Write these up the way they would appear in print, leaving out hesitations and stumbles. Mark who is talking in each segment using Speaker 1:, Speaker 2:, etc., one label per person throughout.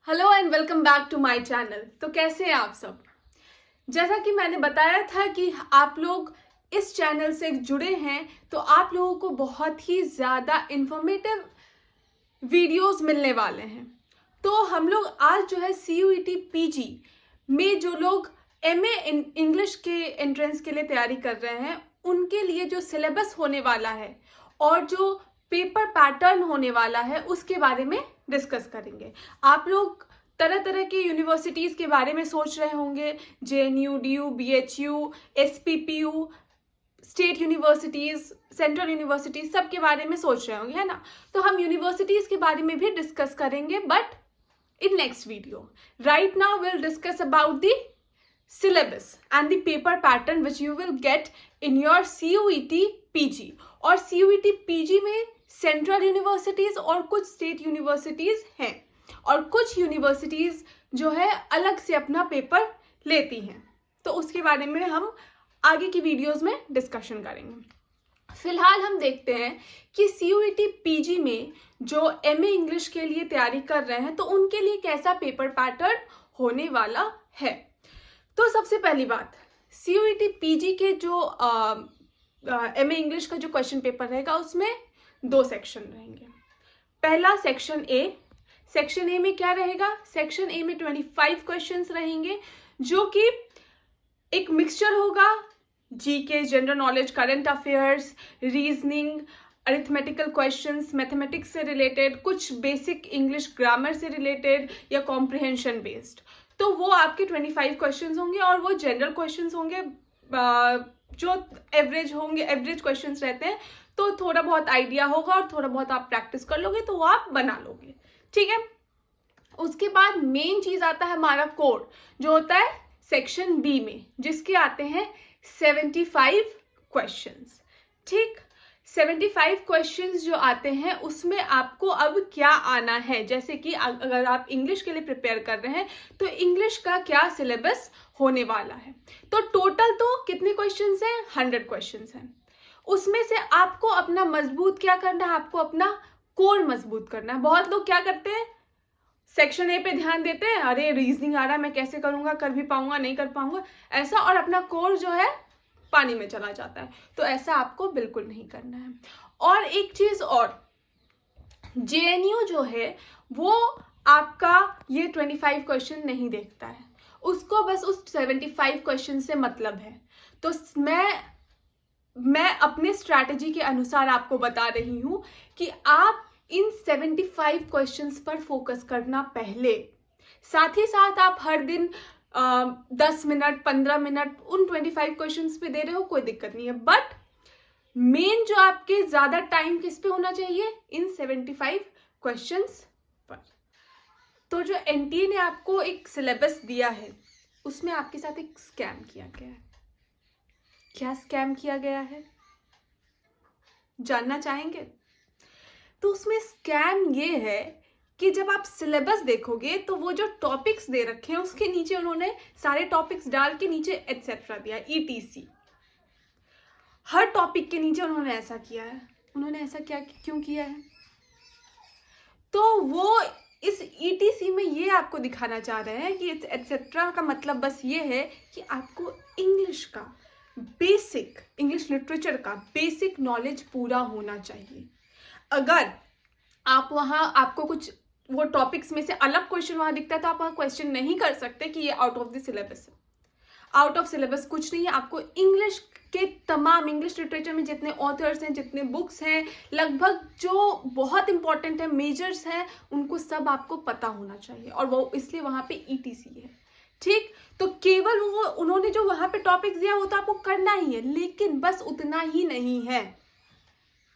Speaker 1: Hello and welcome back to my channel. तो कैसे हैं आप सब। जैसा कि मैंने बताया था कि आप लोग इस चैनल से जुड़े हैं तो आप लोगों को बहुत ही ज़्यादा इंफॉर्मेटिव वीडियोस मिलने वाले हैं। तो हम लोग आज जो है CUET PG में जो लोग MA इंग्लिश के एंट्रेंस के लिए तैयारी कर रहे हैं उनके लिए जो सिलेबस होने वाला है और जो पेपर पैटर्न होने वाला है उसके बारे में डिस्कस करेंगे। आप लोग तरह तरह के यूनिवर्सिटीज़ के बारे में सोच रहे होंगे, JNU, DU, BHU, SPPU, state universities, central universities सब के बारे में सोच रहे होंगे, है ना। तो हम यूनिवर्सिटीज़ के बारे में भी डिस्कस करेंगे but in next video. Right now we'll discuss about the syllabus and the paper pattern which you will get in your CUET PG. और CUET PG में सेंट्रल यूनिवर्सिटीज़ और कुछ स्टेट यूनिवर्सिटीज़ हैं और कुछ यूनिवर्सिटीज़ जो है अलग से अपना पेपर लेती हैं। तो उसके बारे में हम आगे की वीडियोस में डिस्कशन करेंगे। फिलहाल हम देखते हैं कि CUET PG में जो MA इंग्लिश के लिए तैयारी कर रहे हैं तो उनके लिए कैसा पेपर पैटर्न होने वाला है। तो सबसे पहली बात, CUET PG के जो MA इंग्लिश का जो क्वेश्चन पेपर रहेगा उसमें 2 सेक्शन रहेंगे। पहला सेक्शन ए में क्या रहेगा? सेक्शन ए में 25 क्वेश्चंस रहेंगे जो कि एक मिक्सचर होगा GK, general knowledge, current affairs, reasoning, arithmetical questions, mathematics से रिलेटेड, कुछ बेसिक इंग्लिश ग्रामर से रिलेटेड या कॉम्प्रिहेंशन बेस्ड। तो वो आपके 25 क्वेश्चंस होंगे और वो जनरल क्वेश्चंस होंगे जो एवरेज क्वेश्चंस रहते हैं। तो थोड़ा बहुत आइडिया होगा और थोड़ा बहुत आप प्रैक्टिस कर लोगे तो वो आप बना लोगे, ठीक है। उसके बाद मेन चीज आता है हमारा कोर जो होता है सेक्शन बी में, जिसके आते हैं 75 क्वेश्चंस, ठीक। 75 क्वेश्चंस जो आते हैं उसमें आपको अब क्या आना है, जैसे कि अगर आप इंग्लिश के लिए प्रिपेयर कर रहे हैं तो इंग्लिश का क्या सिलेबस होने वाला है। तो टोटल तो कितने क्वेश्चंस हैं? 100 क्वेश्चंस हैं। उसमें से आपको अपना मजबूत क्या करना है? आपको अपना कोर मजबूत करना है। बहुत लोग क्या करते हैं, सेक्शन ए पे ध्यान देते हैं, अरे रीजनिंग आ रहा है, मैं कैसे करूंगा, कर भी पाऊंगा नहीं कर पाऊंगा ऐसा, और अपना कोर जो है पानी में चला जाता है। तो ऐसा आपको बिल्कुल नहीं करना है। और एक चीज और, JNU जो है वो आपका ये 25 क्वेश्चन नहीं देखता है, उसको बस उस 75 क्वेश्चन से मतलब है। तो मैं अपने स्ट्रैटेजी के अनुसार आपको बता रही हूं कि आप इन 75 क्वेश्चंस पर फोकस करना पहले, साथ ही साथ आप हर दिन 10 मिनट 15 मिनट उन 25 क्वेश्चंस पे दे रहे हो, कोई दिक्कत नहीं है, बट मेन जो आपके ज्यादा टाइम किस पे होना चाहिए? इन 75 क्वेश्चंस पर। तो जो NTA ने आपको एक सिलेबस दिया है उसमें आपके साथ एक स्कैम किया गया है। क्या स्कैम किया गया है जानना चाहेंगे? तो उसमें स्कैम ये है कि जब आप सिलेबस देखोगे तो वो जो टॉपिक्स दे रखे हैं उसके नीचे उन्होंने सारे टॉपिक्स डाल के नीचे एटसेट्रा दिया, ETC। हर टॉपिक के नीचे उन्होंने ऐसा किया है। उन्होंने ऐसा क्यों किया है? तो वो इस ETC में ये आपको दिखाना चाह रहे हैं कि एटसेट्रा का मतलब बस ये है कि आपको इंग्लिश का बेसिक, इंग्लिश लिटरेचर का बेसिक नॉलेज पूरा होना चाहिए। अगर आप वहां आपको कुछ वो टॉपिक्स में से अलग क्वेश्चन वहां दिखता है तो आप वहां क्वेश्चन नहीं कर सकते कि ये आउट ऑफ द सिलेबस है। आउट ऑफ सिलेबस कुछ नहीं है। आपको इंग्लिश के तमाम, इंग्लिश लिटरेचर में जितने ऑथर्स हैं, जितने बुक्स हैं, लगभग जो बहुत इंपॉर्टेंट है, मेजर्स हैं, उनको सब आपको पता होना चाहिए और वो इसलिए वहां पे ETC है, ठीक। तो केवल वो उन्होंने जो वहां पे टॉपिक्स दिया वो तो आपको करना ही है, लेकिन बस उतना ही नहीं है,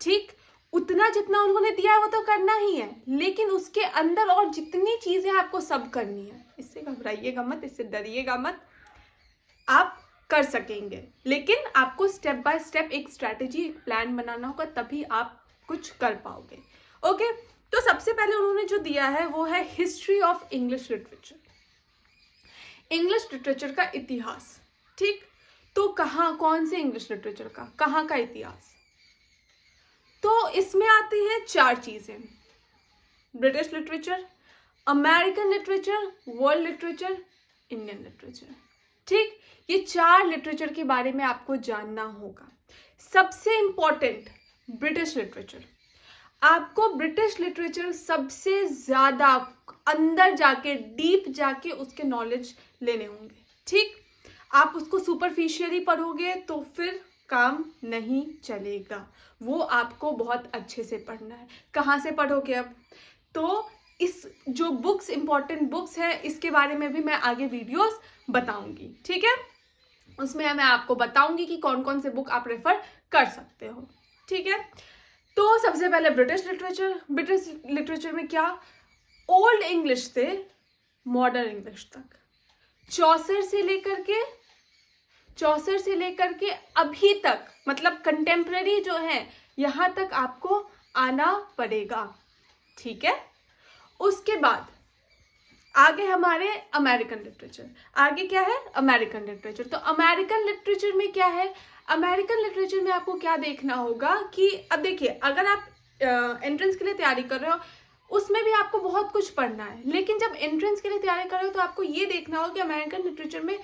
Speaker 1: ठीक। उतना जितना उन्होंने दिया है वो तो करना ही है, लेकिन उसके अंदर और जितनी चीजें आपको सब करनी है। इससे घबराइएगा मत, इससे डरिएगा मत, आप कर सकेंगे, लेकिन आपको स्टेप बाय स्टेप एक स्ट्रैटेजी, एक प्लान बनाना होगा, तभी आप कुछ कर पाओगे। ओके, तो सबसे पहले उन्होंने जो दिया है वो है history of English literature, English literature का इतिहास, ठीक। तो कौन से इंग्लिश लिटरेचर का, कहाँ का इतिहास? तो इसमें आती है 4 चीजें, British literature, American literature, world literature, Indian literature. ठीक, ये 4 लिटरेचर के बारे में आपको जानना होगा। सबसे इंपॉर्टेंट ब्रिटिश लिटरेचर। आपको ब्रिटिश लिटरेचर सबसे ज्यादा अंदर जाके, डीप जाके उसके नॉलेज लेने होंगे। ठीक, आप उसको सुपरफिशियली पढ़ोगे तो फिर काम नहीं चलेगा, वो आपको बहुत अच्छे से पढ़ना है। कहाँ से पढ़ोगे अब? तो इस जो बुक्स, इंपॉर्टेंट बुक्स हैं, इसके बारे में भी मैं आगे वीडियोस बताऊंगी। ठीक है, उसमें मैं आपको बताऊंगी कि कौन कौन से बुक आप रेफर कर सकते हो। ठीक है, तो सबसे पहले ब्रिटिश लिटरेचर। ब्रिटिश लिटरेचर में क्या, ओल्ड इंग्लिश से मॉडर्न इंग्लिश तक, चौसर से लेकर के अभी तक, मतलब कंटेम्प्रेरी जो है, यहां तक आपको आना पड़ेगा। ठीक है, उसके बाद आगे हमारे अमेरिकन लिटरेचर। आगे क्या है? American literature. तो अमेरिकन लिटरेचर में क्या है? अमेरिकन लिटरेचर में आपको क्या देखना होगा कि अब देखिए, अगर आप एंट्रेंस के लिए तैयारी कर रहे हो, उसमें भी आपको बहुत कुछ पढ़ना है, लेकिन जब एंट्रेंस के लिए तैयारी कर रहे हो तो आपको ये देखना होगा कि अमेरिकन लिटरेचर में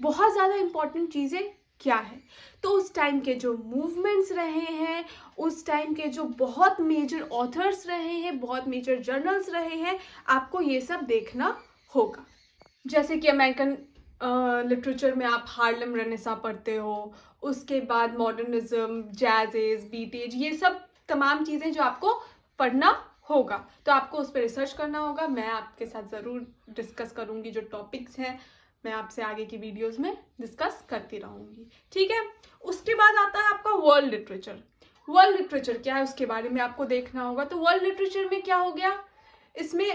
Speaker 1: बहुत ज़्यादा इंपॉर्टेंट चीज़ें क्या है। तो उस टाइम के जो मूवमेंट्स रहे हैं, उस टाइम के जो बहुत मेजर ऑथर्स रहे हैं, बहुत मेजर जर्नल्स रहे हैं, आपको ये सब देखना होगा। जैसे कि अमेरिकन लिटरेचर में आप हार्लम रेनेसा पढ़ते हो, उसके बाद मॉडर्निज्म, जैजेस, बीटेज, ये सब तमाम चीज़ें जो आपको पढ़ना होगा, तो आपको उस पर रिसर्च करना होगा। मैं आपके साथ ज़रूर डिस्कस करूँगी, जो टॉपिक्स हैं मैं आपसे आगे की वीडियोस में डिस्कस करती रहूँगी। ठीक है, उसके बाद आता है आपका वर्ल्ड लिटरेचर। वर्ल्ड लिटरेचर क्या है, उसके बारे में आपको देखना होगा। तो वर्ल्ड लिटरेचर में क्या हो गया, इसमें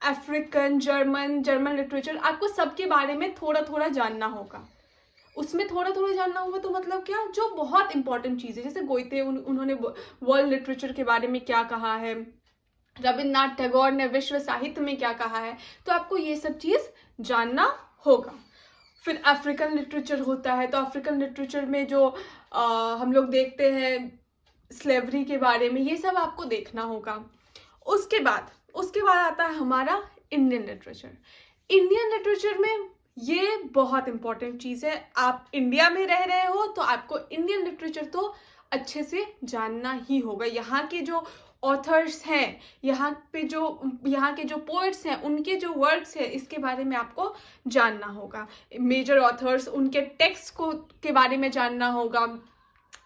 Speaker 1: अफ्रीकन, जर्मन लिटरेचर, आपको सबके बारे में थोड़ा थोड़ा जानना होगा। उसमें थोड़ा थोड़ा जानना होगा तो मतलब क्या, जो बहुत इंपॉर्टेंट चीज़ है, जैसे गोइते उन्होंने वर्ल्ड लिटरेचर के बारे में क्या कहा है, रविन्द्रनाथ टैगोर ने विश्व साहित्य में क्या कहा है, तो आपको ये सब चीज़ जानना होगा। फिर अफ्रीकन लिटरेचर होता है, तो अफ्रीकन लिटरेचर में जो हम लोग देखते हैं स्लेवरी के बारे में, ये सब आपको देखना होगा। उसके बाद आता है हमारा इंडियन लिटरेचर। इंडियन लिटरेचर में ये बहुत इंपॉर्टेंट चीज़ है। आप इंडिया में रह रहे हो तो आपको इंडियन लिटरेचर तो अच्छे से जानना ही होगा। यहाँ के जो ऑथर्स हैं, यहाँ के जो पोएट्स हैं, उनके जो वर्क्स हैं, इसके बारे में आपको जानना होगा। मेजर ऑथर्स, उनके टेक्स्ट के बारे में जानना होगा।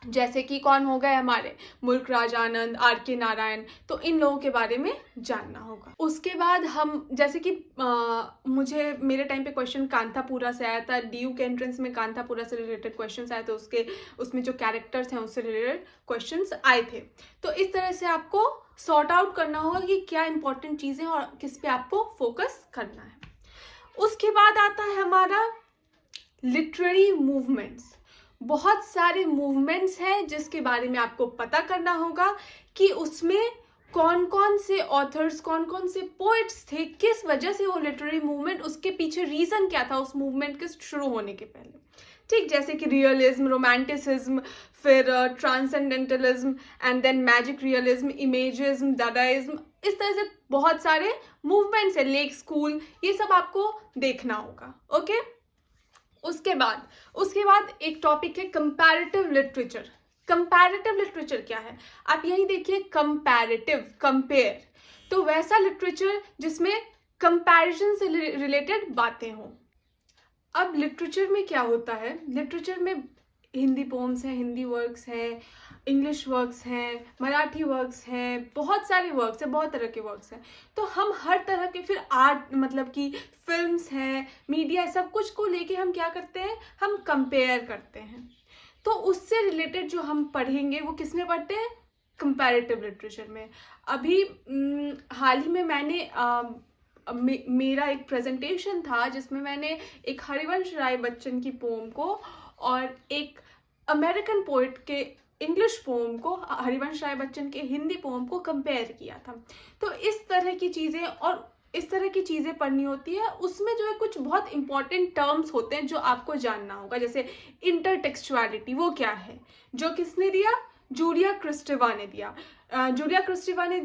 Speaker 1: जैसे कि कौन हो गए हमारे मुल्क राज आनंद, R.K. नारायण, तो इन लोगों के बारे में जानना होगा। उसके बाद हम, जैसे कि मेरे टाइम पे क्वेश्चन कांथापुरा से आया था, DU के एंट्रेंस में कांथापुरा से रिलेटेड क्वेश्चंस आए, तो उसमें जो कैरेक्टर्स हैं उससे रिलेटेड क्वेश्चंस आए थे। तो इस तरह से आपको सॉर्ट आउट करना होगा कि क्या इंपॉर्टेंट चीज़ें और किस पे आपको फोकस करना है। उसके बाद आता है हमारा लिटरेरी मूवमेंट्स। बहुत सारे मूवमेंट्स हैं जिसके बारे में आपको पता करना होगा कि उसमें कौन कौन से ऑथर्स, कौन कौन से पोएट्स थे, किस वजह से वो लिटरेरी मूवमेंट, उसके पीछे रीजन क्या था उस मूवमेंट के शुरू होने के पहले। ठीक, जैसे कि रियलिज्म, रोमांटिसिज्म, फिर transcendentalism, and then magic realism, imagism, Dadaism, इस तरह से बहुत सारे मूवमेंट्स है, लेक स्कूल, ये सब आपको देखना होगा। ओके, उसके बाद एक टॉपिक है कंपैरेटिव लिटरेचर। कंपैरेटिव लिटरेचर क्या है, आप यही देखिए, कंपैरेटिव, कंपेयर, तो वैसा लिटरेचर जिसमें कंपैरिजन से रिलेटेड बातें हों। अब लिटरेचर में क्या होता है, लिटरेचर में हिंदी पोम्स हैं, हिंदी वर्क्स हैं, इंग्लिश वर्क्स हैं, मराठी वर्क्स हैं, बहुत सारे वर्क्स हैं, बहुत तरह के वर्क्स हैं। तो हम हर तरह के, फिर आर्ट, मतलब कि फिल्म्स हैं, मीडिया, सब कुछ को लेके हम क्या करते हैं, हम कंपेयर करते हैं। तो उससे रिलेटेड जो हम पढ़ेंगे वो किस में पढ़ते हैं, कंपैरेटिव लिटरेचर में। अभी हाल ही में मैंने मेरा एक प्रेजेंटेशन था जिसमें मैंने एक हरिवंश राय बच्चन की पोम को और एक अमेरिकन पोइट के इंग्लिश पोम को, हरिवंश राय बच्चन के हिंदी पोम को कंपेयर किया था। तो इस तरह की चीज़ें, और इस तरह की चीज़ें पढ़नी होती है। उसमें जो है कुछ बहुत इंपॉर्टेंट टर्म्स होते हैं जो आपको जानना होगा, जैसे इंटरटेक्सचुअलिटी, वो क्या है, जो किसने दिया, जूलिया क्रिस्टेवा ने दिया। जूलिया क्रिस्टेवा ने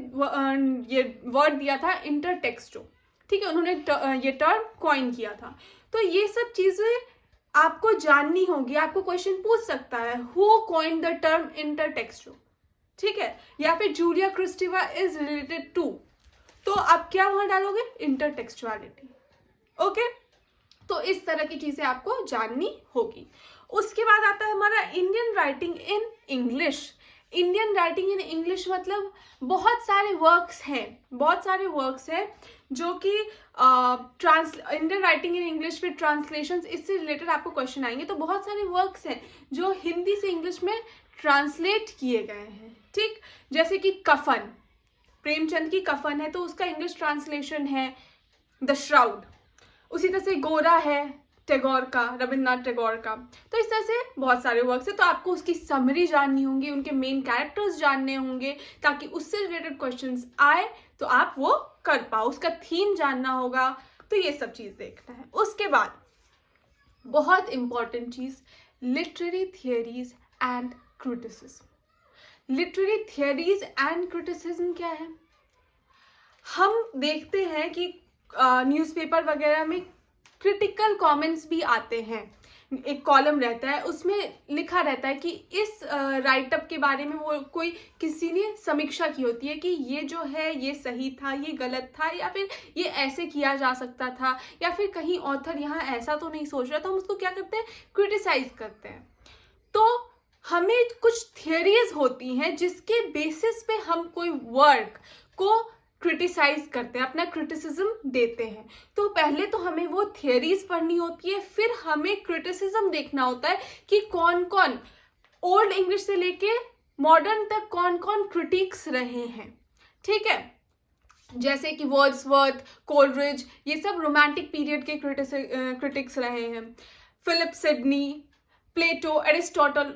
Speaker 1: ये वर्ड दिया था इंटरटेक्स्टो। ठीक है, उन्होंने ये टर्म कॉइन किया था। तो ये सब चीजें आपको जाननी होगी। आपको क्वेश्चन पूछ सकता है, हु कॉइन्ड द टर्म इंटरटेक्सचुअल, ठीक है, या फिर जूलिया क्रिस्टेवा इज रिलेटेड टू, तो आप क्या वहां डालोगे, इंटरटेक्सचुअलिटी। ओके, तो इस तरह की चीजें आपको जाननी होगी। उसके बाद आता है हमारा Indian writing in English. Indian writing in English मतलब बहुत सारे वर्क्स हैं जो कि Indian writing in English with translations, इससे रिलेटेड आपको क्वेश्चन आएंगे। तो बहुत सारे वर्क्स हैं जो हिंदी से इंग्लिश में ट्रांसलेट किए गए हैं, ठीक, जैसे कि कफन, प्रेमचंद की कफन है तो उसका इंग्लिश ट्रांसलेशन है द श्राउड। उसी तरह से गोरा है टैगोर का, रविन्द्रनाथ टैगोर का। तो इस तरह से बहुत सारे वर्क्स है, तो आपको उसकी समरी जाननी होंगी, उनके मेन कैरेक्टर्स जानने होंगे, ताकि उससे रिलेटेड क्वेश्चंस आए तो आप वो कर पाओ, उसका थीम जानना होगा। तो ये सब चीज देखना है। उसके बाद बहुत इंपॉर्टेंट चीज, literary theories and criticism. Literary theories and criticism क्या है? हम देखते हैं कि न्यूज़पेपर वगैरह में क्रिटिकल कमेंट्स भी आते हैं, एक कॉलम रहता है उसमें लिखा रहता है कि इस राइटअप के बारे में वो कोई किसी ने समीक्षा की होती है कि ये जो है ये सही था, ये गलत था, या फिर ये ऐसे किया जा सकता था, या फिर कहीं ऑथर यहाँ ऐसा तो नहीं सोच रहा। तो हम उसको क्या करते हैं, क्रिटिसाइज करते हैं। तो हमें कुछ थियरीज होती हैं जिसके बेसिस पे हम कोई वर्क को क्रिटिसाइज करते हैं, अपना क्रिटिसिज्म देते हैं। तो पहले तो हमें वो थियरीज पढ़नी होती है, फिर हमें क्रिटिसिज्म देखना होता है कि कौन कौन ओल्ड इंग्लिश से लेके मॉडर्न तक कौन कौन क्रिटिक्स रहे हैं, ठीक है। जैसे कि वर्ड्सवर्थ, कोलरिज, ये सब रोमांटिक पीरियड के क्रिटिक्स रहे हैं। फिलिप सिडनी, प्लेटो, एरिस्टोटल,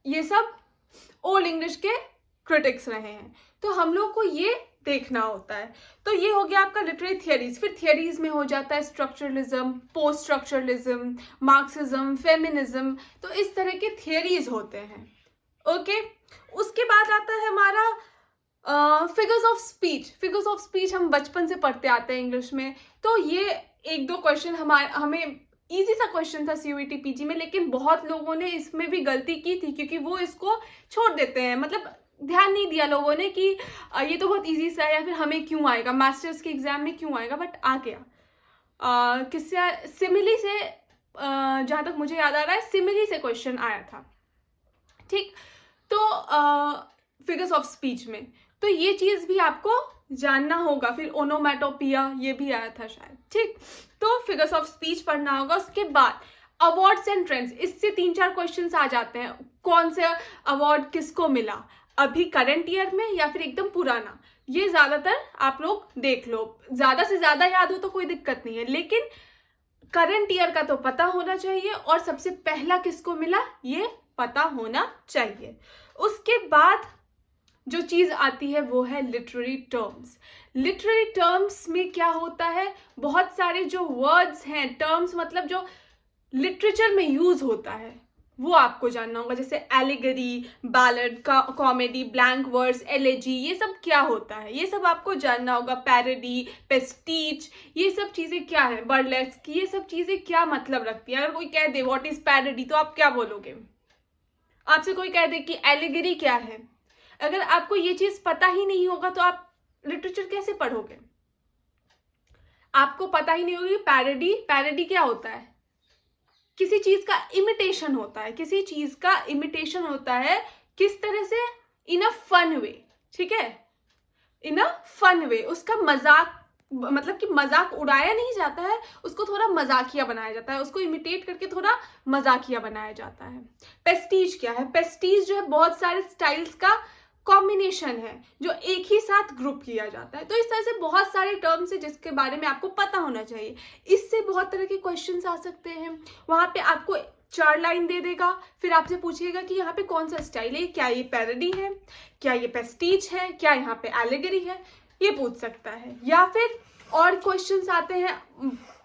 Speaker 1: ये सब ओल्ड इंग्लिश के क्रिटिक्स रहे हैं। तो हम लोग को ये देखना होता है। तो ये हो गया आपका लिटरेरी थियरीज। फिर थियरीज में हो जाता है structuralism, post structuralism, Marxism, feminism. तो इस तरह के थियरीज होते हैं। ओके, उसके बाद आता है हमारा figures of speech. Figures of speech हम बचपन से पढ़ते आते हैं इंग्लिश में। तो ये एक दो क्वेश्चन हमें इजी सा क्वेश्चन था CUET PG में, लेकिन बहुत लोगों ने इसमें भी गलती की थी क्योंकि वो इसको छोड़ देते हैं, मतलब ध्यान नहीं दिया लोगों ने कि ये तो बहुत इजी सा है, या फिर हमें क्यों आएगा, मास्टर्स के एग्जाम में क्यों आएगा, बट आ गया। किससे, सिमिली से, जहां तक मुझे याद आ रहा है सिमिली से क्वेश्चन आया था, ठीक। तो फिगर्स ऑफ स्पीच में तो ये चीज भी आपको जानना होगा। फिर ओनोमैटोपिया, ये भी आया था शायद, ठीक। तो फिगर्स ऑफ स्पीच पढ़ना होगा। उसके बाद अवार्ड्स एंड ट्रेंड्स, इससे 3-4 क्वेश्चंस आ जाते हैं। कौन से अवार्ड किसको मिला अभी करंट ईयर में, या फिर एकदम पुराना, ये ज्यादातर आप लोग देख लो। ज्यादा से ज्यादा याद हो तो कोई दिक्कत नहीं है, लेकिन करंट ईयर का तो पता होना चाहिए, और सबसे पहला किसको मिला ये पता होना चाहिए। उसके बाद जो चीज आती है वो है लिटरेरी टर्म्स। लिटरेरी टर्म्स में क्या होता है, बहुत सारे जो वर्ड्स हैं, टर्म्स मतलब जो लिटरेचर में यूज होता है वो आपको जानना होगा। जैसे allegory, ballad, comedy, blank words, elegy, ये सब क्या होता है ये सब आपको जानना होगा। पैरोडी, पेस्टीज, ये सब चीजें क्या है, बर्लेस्क, ये सब चीजें क्या मतलब रखती है। अगर कोई कह दे व्हाट इज पैरोडी तो आप क्या बोलोगे? आपसे कोई कह दे कि एलिगरी क्या है, अगर आपको ये चीज पता ही नहीं होगा तो आप लिटरेचर कैसे पढ़ोगे? आपको पता ही नहीं होगी पैरोडी क्या होता है, किसी चीज का इमिटेशन होता है, किसी चीज का इमिटेशन होता है, किस तरह से, इन अ फन वे, ठीक है, इन अ फन वे। उसका मजाक, मतलब कि मजाक उड़ाया नहीं जाता है, उसको थोड़ा मजाकिया बनाया जाता है, उसको इमिटेट करके थोड़ा मजाकिया बनाया जाता है। पेस्टीज क्या है? पेस्टीज जो है बहुत सारे स्टाइल्स का कॉम्बिनेशन है जो एक ही साथ ग्रुप किया जाता है। तो इस तरह से बहुत सारे टर्म्स है जिसके बारे में आपको पता होना चाहिए। इससे बहुत तरह के क्वेश्चंस आ सकते हैं। वहां पे आपको 4 लाइन दे देगा, फिर आपसे पूछेगा कि यहाँ पे कौन सा स्टाइल है, क्या ये पैरोडी है, क्या ये पेस्टीज है, क्या यहाँ पे एलिगरी है, ये पूछ सकता है। या फिर और क्वेश्चंस आते हैं,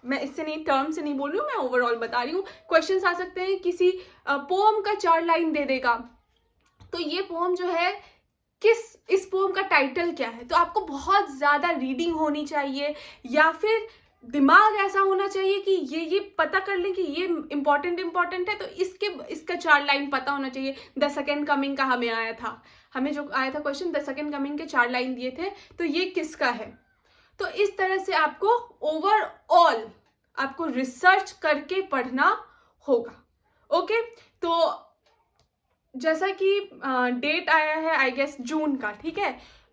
Speaker 1: मैं इससे नहीं, टर्म से नहीं बोल रही हूँ, मैं ओवरऑल बता रही हूँ। क्वेश्चंस आ सकते हैं, किसी पोम का 4 लाइन दे देगा, तो ये पोम जो है इस पोम का टाइटल क्या है। तो आपको बहुत ज़्यादा रीडिंग होनी चाहिए या फिर दिमाग ऐसा होना चाहिए कि ये पता कर लें कि ये इम्पॉर्टेंट है, तो इसका 4 लाइन पता होना चाहिए। द सेकेंड कमिंग का हमें जो आया था क्वेश्चन, द सेकेंड कमिंग के 4 लाइन दिए थे, तो ये किसका है। तो इस तरह से आपको ओवरऑल आपको रिसर्च करके पढ़ना होगा। ओके, तो जैसा कि डेट आया है आई गेस जून का, ठीक है,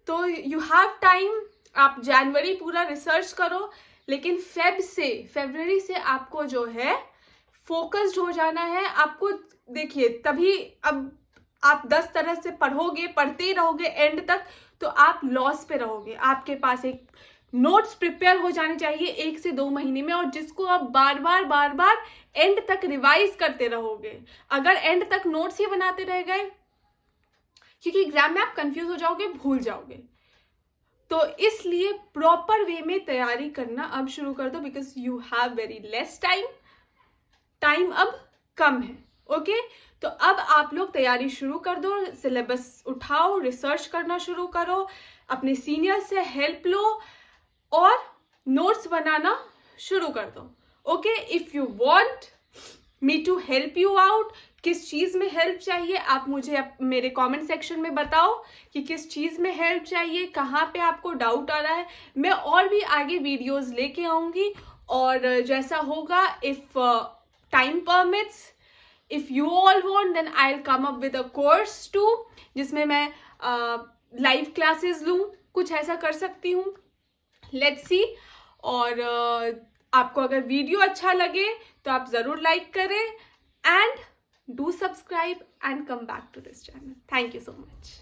Speaker 1: तो यू हैव टाइम, आप जनवरी पूरा रिसर्च करो, लेकिन फरवरी से आपको जो है फोकस्ड हो जाना है। आपको देखिए, तभी अब आप 10 तरह से पढ़ते ही रहोगे एंड तक, तो आप लॉस पे रहोगे। आपके पास एक नोट्स प्रिपेयर हो जाने चाहिए 1 से 2 महीने में, और जिसको आप बार बार एंड तक रिवाइज करते रहोगे। अगर एंड तक नोट्स ही बनाते रह गए, क्योंकि एग्जाम में आप कंफ्यूज हो जाओगे, भूल जाओगे, तो इसलिए प्रॉपर वे में तैयारी करना अब शुरू कर दो, because you have very less time अब कम है। ओके, तो अब आप लोग तैयारी शुरू कर दो, सिलेबस उठाओ, रिसर्च करना शुरू करो, अपने सीनियर से हेल्प लो और नोट्स बनाना शुरू कर दो। Okay, if you want me to help you out, किस चीज़ में हेल्प चाहिए आप मुझे मेरे कमेंट सेक्शन में बताओ कि किस चीज़ में हेल्प चाहिए, कहाँ पे आपको डाउट आ रहा है। मैं और भी आगे वीडियोस लेके आऊँगी, और जैसा होगा, if time permits, if you all want, then I will come up with a course too, जिसमें मैं लाइव क्लासेस लूँ, कुछ ऐसा कर सकती हूँ। Let's see. और आपको अगर वीडियो अच्छा लगे तो आप ज़रूर लाइक करें, and do subscribe and come back to this channel. Thank you so much.